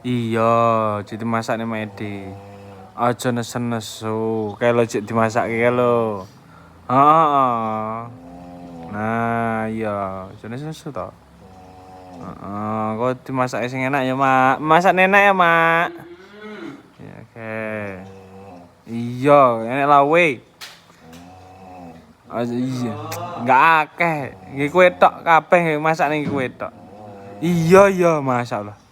Iya, jadi masak nih Medi. Aja nesen-nesu, kayak lo cek dimasak kayak lo. Ah, nah iya, aja nesen-nesu toh. Kok dimasak sing enak ya mak, masak enak ya mak. Ya, oke. Iya, enak lah weh. Iya, nggak akeh. Iki kowe tok kabeh masak ning kowe tok. Iya, masalah.